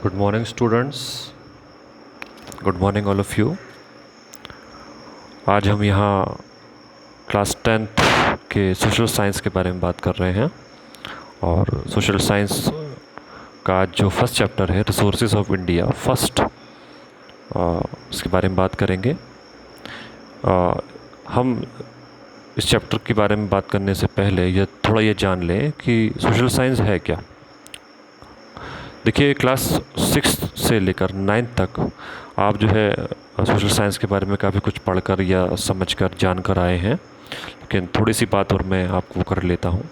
Good morning, students. Good morning, all of you. आज हम यहाँ क्लास 10th के सोशल साइंस के बारे में बात कर रहे हैं और सोशल साइंस का आज जो फर्स्ट चैप्टर है रिसोर्सेज ऑफ इंडिया फर्स्ट उसके बारे में बात करेंगे। हम इस चैप्टर के बारे में बात करने से पहले ये जान लें कि सोशल साइंस है क्या। देखिए, क्लास 6 से लेकर 9 तक आप जो है सोशल साइंस के बारे में काफ़ी कुछ पढ़कर या समझकर जानकर आए हैं, लेकिन थोड़ी सी बात और मैं आपको कर लेता हूँ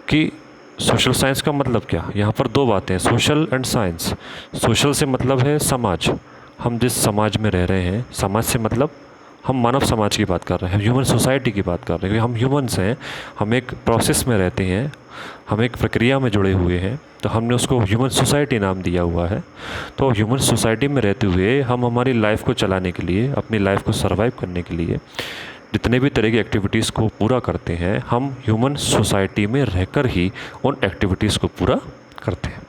कि सोशल साइंस का मतलब क्या। यहाँ पर दो बातें हैं, सोशल एंड साइंस। सोशल से मतलब है समाज, हम जिस समाज में रह रहे हैं। समाज से मतलब हम मानव समाज की बात कर रहे हैं, ह्यूमन सोसाइटी की बात कर रहे हैं। हम ह्यूमन्स हैं, हम एक प्रोसेस में रहते हैं, हम एक प्रक्रिया में जुड़े हुए हैं, तो हमने उसको ह्यूमन सोसाइटी नाम दिया हुआ है। तो ह्यूमन सोसाइटी में रहते हुए हम हमारी लाइफ को चलाने के लिए, अपनी लाइफ को सर्वाइव करने के लिए जितने भी तरह की एक्टिविटीज़ को पूरा करते हैं, हम ह्यूमन सोसाइटी में रहकर ही उन एक्टिविटीज़ को पूरा करते हैं।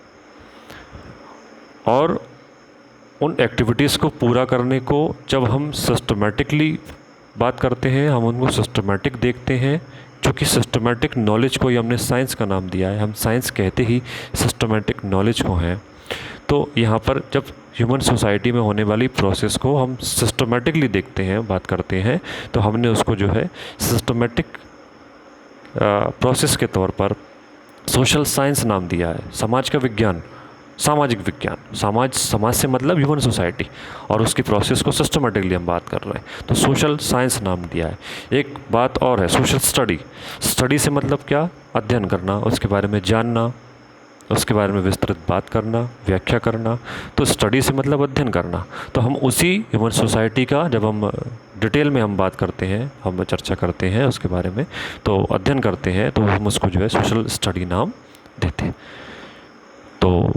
और उन एक्टिविटीज़ को पूरा करने को जब हम सिस्टमेटिकली बात करते हैं, हम उनको सिस्टमेटिक देखते हैं, क्योंकि सिस्टमेटिक नॉलेज को ही हमने साइंस का नाम दिया है। हम साइंस कहते ही सिस्टमेटिक नॉलेज को हैं। तो यहाँ पर जब ह्यूमन सोसाइटी में होने वाली प्रोसेस को हम सिस्टमेटिकली देखते हैं, बात करते हैं, तो हमने उसको जो है सिस्टमेटिक प्रोसेस के तौर पर सोशल साइंस नाम दिया है। समाज का विज्ञान, सामाजिक विज्ञान। समाज से मतलब ह्यूमन सोसाइटी, और उसकी प्रोसेस को सिस्टमेटिकली हम बात कर रहे हैं, तो सोशल साइंस नाम दिया है। एक बात और है, सोशल स्टडी। स्टडी से मतलब क्या, अध्ययन करना, उसके बारे में जानना, उसके बारे में विस्तृत बात करना, व्याख्या करना। तो स्टडी से मतलब अध्ययन करना। तो हम उसी ह्यूमन सोसाइटी का जब हम डिटेल में हम बात करते हैं, हम चर्चा करते हैं उसके बारे में, तो अध्ययन करते हैं, तो हम उसको जो है सोशल स्टडी नाम देते हैं। तो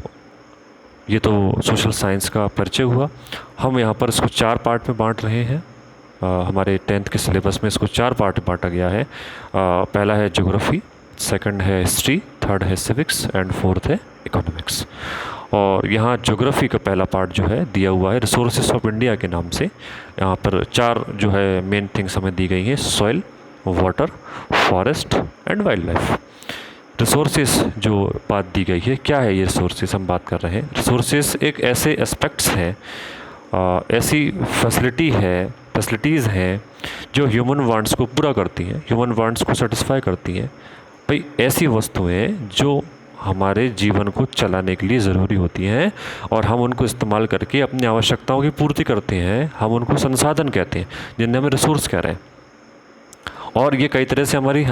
ये तो सोशल साइंस का परिचय हुआ। हम यहाँ पर इसको 4 पार्ट में बांट रहे हैं। हमारे 10th के सिलेबस में इसको 4 पार्ट में बांटा गया है। पहला है ज्योग्राफी, सेकंड है हिस्ट्री, थर्ड है सिविक्स एंड फोर्थ है इकोनॉमिक्स। और यहाँ ज्योग्राफी का पहला पार्ट जो है दिया हुआ है रिसोर्सेज ऑफ इंडिया के नाम से। यहाँ पर 4 जो है मेन थिंग्स हमें दी गई हैं, soil, water, forest and wild life. Resources जो बात दी गई है, क्या है ये रिसोर्सेज हम बात कर रहे हैं। रिसोर्सेज एक ऐसे एस्पेक्ट्स हैं, ऐसी फैसिलिटीज़ हैं जो ह्यूमन वांट्स को पूरा करती हैं, ह्यूमन वांट्स को सेटिस्फाई करती हैं। भाई, ऐसी वस्तुएं जो हमारे जीवन को चलाने के लिए ज़रूरी होती हैं और हम उनको इस्तेमाल करके अपनी आवश्यकताओं की पूर्ति करते हैं, हम उनको संसाधन कहते हैं, जिन्हें हम रिसोर्स कह रहे हैं। और ये कई तरह से हमारी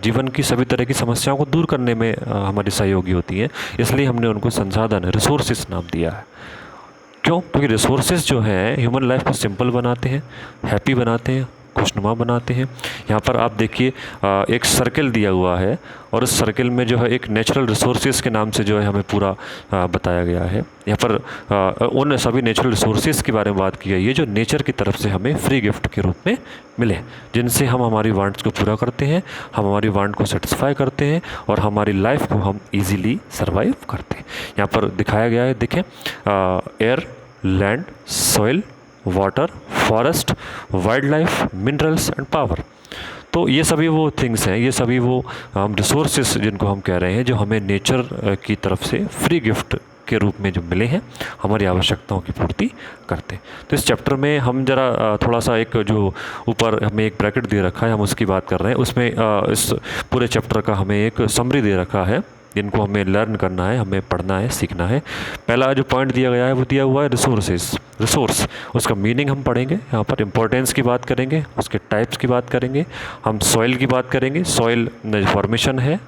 जीवन की सभी तरह की समस्याओं को दूर करने में हमारी सहयोगी होती हैं, इसलिए हमने उनको संसाधन, रिसोर्सेज नाम दिया है। क्यों? क्योंकि रिसोर्सेज जो हैं ह्यूमन लाइफ को सिंपल बनाते हैं, हैप्पी बनाते हैं, खुशनुमा बनाते हैं। यहाँ पर आप देखिए, एक सर्कल दिया हुआ है और उस सर्कल में जो है एक नेचुरल रिसोर्सेज के नाम से जो है हमें पूरा बताया गया है। यहाँ पर उन सभी नेचुरल रिसोर्सेज के बारे में बात की गई है जो नेचर की तरफ से हमें फ्री गिफ्ट के रूप में मिले, जिनसे हम हमारी वांट्स को पूरा करते हैं, हम हमारी वांट को सेटिस्फाई करते हैं और हमारी लाइफ को हम ईजीली सर्वाइव करते हैं। यहाँ पर दिखाया गया है, देखें, air, land, soil, water, forest, wild life, minerals and power. तो ये सभी वो थिंग्स हैं, ये सभी वो हम रिसोर्सेस जिनको हम कह रहे हैं, जो हमें नेचर की तरफ से फ्री गिफ्ट के रूप में जो मिले हैं, हमारी आवश्यकताओं की पूर्ति करते हैं। तो इस चैप्टर में हम जरा थोड़ा सा एक जो ऊपर हमें एक ब्रैकेट दे रखा है, हम उसकी बात कर रहे हैं। उसमें इस पूरे चैप्टर का हमें एक समरी दे रखा है, जिनको हमें लर्न करना है, हमें पढ़ना है, सीखना है। पहला जो पॉइंट दिया गया है वो दिया हुआ है रिसोर्स। उसका मीनिंग हम पढ़ेंगे, यहाँ पर इंपॉर्टेंस की बात करेंगे, उसके टाइप्स की बात करेंगे, हम सॉइल की बात करेंगे, सॉइल फॉर्मेशन है,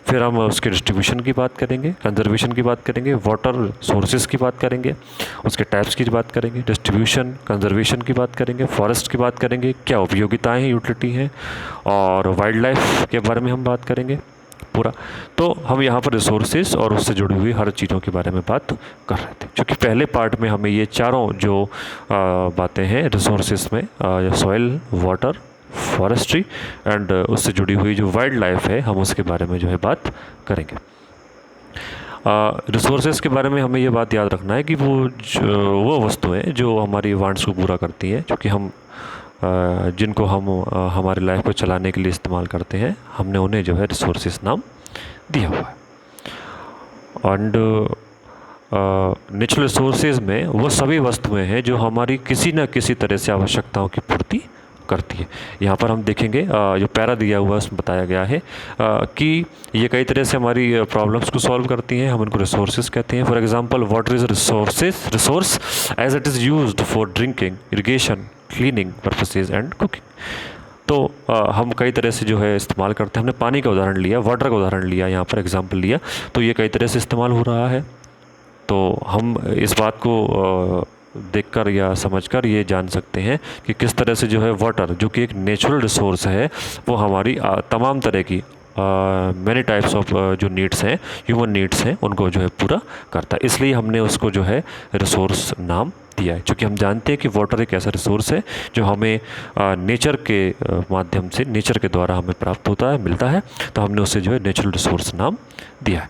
फिर हम उसके डिस्ट्रीब्यूशन की बात करेंगे, कंजर्वेशन की बात करेंगे, वाटर सोर्सेज की बात करेंगे, उसके टाइप्स की बात करेंगे, डिस्ट्रीब्यूशन, कंजर्वेशन की बात करेंगे, फॉरेस्ट की बात करेंगे, क्या उपयोगिताएँ हैं, यूटिलिटी हैं, और वाइल्ड लाइफ के बारे में हम बात करेंगे पूरा। तो हम यहाँ पर रिसोर्सेज और उससे जुड़ी हुई हर चीज़ों के बारे में बात कर रहे थे, क्योंकि पहले पार्ट में हमें ये चारों जो बातें हैं रिसोर्सेज में, सॉइल, वाटर, फॉरेस्ट्री एंड उससे जुड़ी हुई जो वाइल्ड लाइफ है, हम उसके बारे में जो है बात करेंगे। रिसोर्सेज के बारे में हमें ये बात याद रखना है कि वो वस्तुएं जो हमारी वांट्स को पूरा करती हैं, जो कि हम जिनको हम हमारी लाइफ को चलाने के लिए इस्तेमाल करते हैं, हमने उन्हें जो है रिसोर्सेज नाम दिया हुआ है। एंड नेचुरल रिसोर्सेज में वो सभी वस्तुएं हैं जो हमारी किसी न किसी तरह से आवश्यकताओं की पूर्ति करती है। यहाँ पर हम देखेंगे जो पैरा दिया हुआ है उसमें बताया गया है कि ये कई तरह से हमारी प्रॉब्लम्स को सॉल्व करती हैं, हम इनको रिसोर्सेज कहते हैं। For example water is resource as it is used for drinking, irrigation, cleaning purposes and cooking. तो हम कई तरह से जो है इस्तेमाल करते हैं। हमने पानी का उदाहरण लिया, वाटर का उदाहरण लिया, यहाँ पर एग्जाम्पल लिया, तो ये कई तरह से इस्तेमाल हो रहा है। तो हम इस बात को देखकर या समझकर ये जान सकते हैं कि किस तरह से जो है वाटर, जो कि एक नेचुरल रिसोर्स है, वो हमारी तमाम तरह की मैनी टाइप्स ऑफ जो नीड्स हैं, ह्यूमन नीड्स हैं, उनको जो है पूरा करता है। इसलिए हमने उसको जो है रिसोर्स नाम दिया है, क्योंकि हम जानते हैं कि वाटर एक ऐसा रिसोर्स है जो हमें नेचर के माध्यम से, नेचर के द्वारा हमें प्राप्त होता है, मिलता है। तो हमने उसे जो है नेचुरल रिसोर्स नाम दिया है।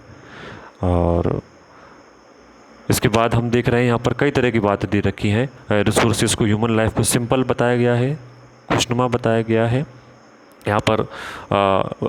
और इसके बाद हम देख रहे हैं यहाँ पर कई तरह की बातें दे रखी हैं। रिसोर्सेज को, ह्यूमन लाइफ को सिंपल बताया गया है, खुशनुमा बताया गया है। यहाँ पर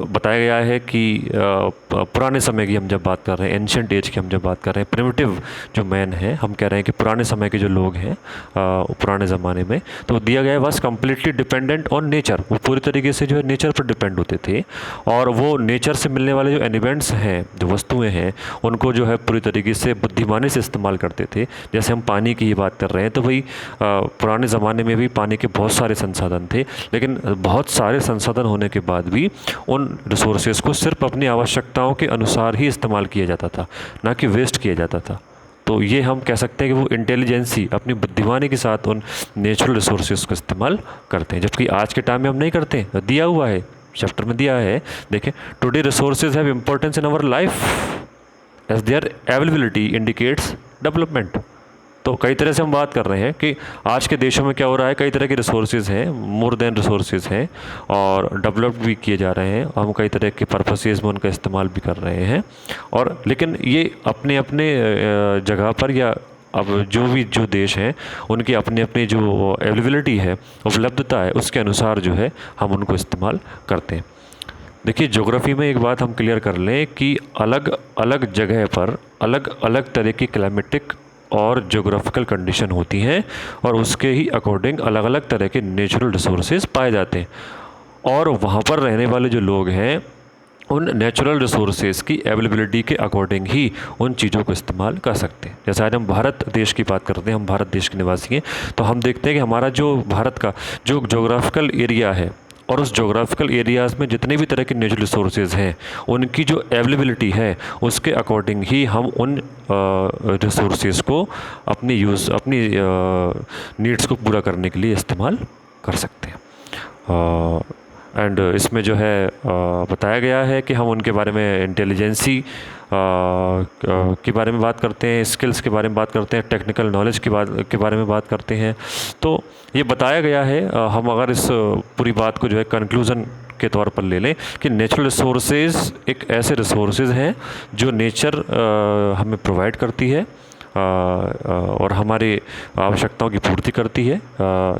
बताया गया है कि पुराने समय की हम जब बात कर रहे हैं, एंशियंट एज की हम जब बात कर रहे हैं, प्रिमिटिव जो मैन है, हम कह रहे हैं कि पुराने समय के जो लोग हैं पुराने ज़माने में, तो दिया गया है was completely dependent on nature. वो पूरी तरीके से जो है नेचर पर डिपेंड होते थे, और वो नेचर से मिलने वाले जो एलिमेंट्स हैं, जो वस्तुएँ हैं, उनको जो है पूरी तरीके से बुद्धिमानी से इस्तेमाल करते थे। जैसे हम पानी की ही बात कर रहे हैं, तो भाई पुराने ज़माने में भी पानी के बहुत सारे संसाधन थे, लेकिन बहुत सारे संसाधन होने के बाद भी उन रिसोर्सेज को सिर्फ अपनी आवश्यकताओं के अनुसार ही इस्तेमाल किया जाता था, ना कि वेस्ट किया जाता था। तो ये हम कह सकते हैं कि वो इंटेलिजेंसी, अपनी बुद्धिमानी के साथ उन नेचुरल रिसोर्सेज का इस्तेमाल करते हैं, जबकि आज के टाइम में हम नहीं करते। दिया हुआ है, चैप्टर में दिया है, देखें, today resources have importance in our life as their availability indicates development. तो कई तरह से हम बात कर रहे हैं कि आज के देशों में क्या हो रहा है, कई तरह के रिसोर्सेज हैं, मोर देन रिसोर्सेज हैं, और डेवलप भी किए जा रहे हैं। हम कई तरह के पर्पसेज में उनका इस्तेमाल भी कर रहे हैं, और लेकिन ये अपने अपने जगह पर, या अब जो देश हैं उनकी अपनी अपनी जो अवेलेबिलिटी है, उपलब्धता है, उसके अनुसार जो है हम उनको इस्तेमाल करते हैं। देखिए, ज्योग्राफी में एक बात हम क्लियर कर लें कि अलग अलग जगह पर अलग अलग तरह की क्लाइमेटिक और ज्योग्राफिकल कंडीशन होती हैं, और उसके ही अकॉर्डिंग अलग अलग तरह के नेचुरल रिसोर्सेज पाए जाते हैं, और वहाँ पर रहने वाले जो लोग हैं उन नेचुरल रिसोर्सेज की अवेलेबिलिटी के अकॉर्डिंग ही उन चीज़ों को इस्तेमाल कर सकते हैं। जैसे आज हम भारत देश की बात करते हैं, हम भारत देश के निवासी हैं, तो हम देखते हैं कि हमारा जो भारत का जो ज्योग्राफिकल एरिया है, और उस ज्योग्राफिकल एरियाज़ में जितने भी तरह के नेचुरल रिसोर्सेज हैं, उनकी जो अवेलेबिलिटी है, उसके अकॉर्डिंग ही हम उन रिसोर्सेज को अपनी नीड्स को पूरा करने के लिए इस्तेमाल कर सकते हैं। एंड इसमें जो है बताया गया है कि हम उनके बारे में इंटेलिजेंसी के बारे में बात करते हैं, स्किल्स के बारे में बात करते हैं, टेक्निकल नॉलेज के बारे में बात करते हैं। तो ये बताया गया है। हम अगर इस पूरी बात को जो है कंक्लूज़न के तौर पर ले लें कि नेचुरल रिसोर्सेज एक ऐसे रिसोर्सेज हैं जो नेचर हमें प्रोवाइड करती है, और हमारे आवश्यकताओं की पूर्ति करती है।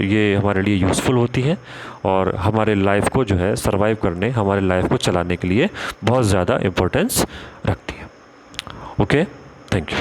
ये हमारे लिए यूज़फुल होती है, और हमारे लाइफ को जो है सर्वाइव करने, हमारे लाइफ को चलाने के लिए बहुत ज़्यादा इम्पोर्टेंस रखती है। Okay, thank you.